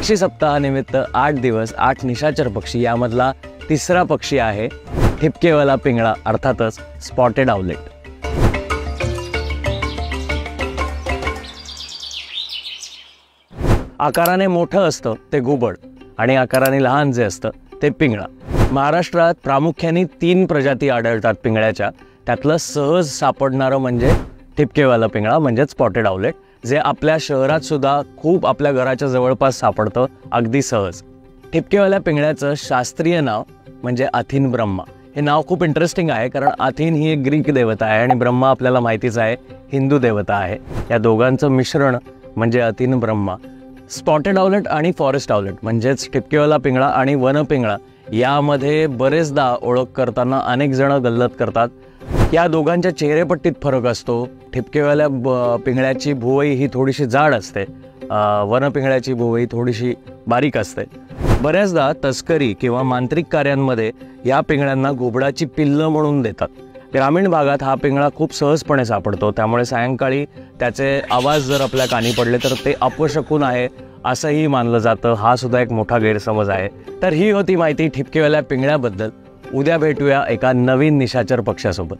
पक्षी सप्ताहानिमित्त 8 दिवस 8 निशाचर पक्षी यामधला तिसरा पक्षी आहे ठिपकेवाला पिंगळा, अर्थातच स्पॉटेड आउलेट। आकाराने मोठं असतं ते घुबड आणि आकाराने लहान जे असतं ते पिंगळा। महाराष्ट्रात प्रामुख्याने 3 प्रजाती आढळतात पिंगळ्याच्या, त्यातलं सहज सापडणारं म्हणजे ठिपकेवाला पिंगळा म्हणजे स्पॉटेड आउलेट, जे आपल्या शहरात सुद्धा खूप आपल्या घराच्या जवळपास सापडतं अगदी सहज। ठिपकेवाल्या पिंगळ्याचं शास्त्रीय नाव म्हणजे अथिन ब्रह्मा। हे नाव खूप इंटरेस्टिंग आहे कारण अथिन ही एक ग्रीक देवता आहे आणि ब्रह्मा आपल्याला माहितीच आहे हिंदू देवता आहे। या दोघांचं मिश्रण म्हणजे अथिन ब्रह्मा। स्पॉटेड आउलेट आणि फॉरेस्ट आउलेट म्हणजेच ठिपकेवाला पिंगळा आणि वन पिंगळा यामध्ये बरेचदा ओळख करताना अनेक जण गल्लत करतात। या दोघांच्या चेहरेपट्टीत फरक असतो। ठिपकेवाल्या पिंगळ्याची भुवई ही थोडीशी जाड असते, वन पिंगळ्याची भुवई थोडीशी बारीक असते। बऱ्याचदा तस्करी किंवा मांत्रिक कार्यांमध्ये या पिंगळ्यांना घुबडाची पिल्लं म्हणून देतात। ग्रामीण भागात हा पिंगळा खूप सहजपणे सापडतो, त्यामुळे सायंकाळी त्याचे आवाज जर आपल्या कानी पडले तर ते अपशकुन आहे असंही मानलं जातं। हा सुद्धा एक मोठा गैरसमज आहे। तर ही होती माहिती ठिपकेवाल्या पिंगळ्याबद्दल। उद्या भेटूया एका नवीन निशाचर पक्ष्यासोबत।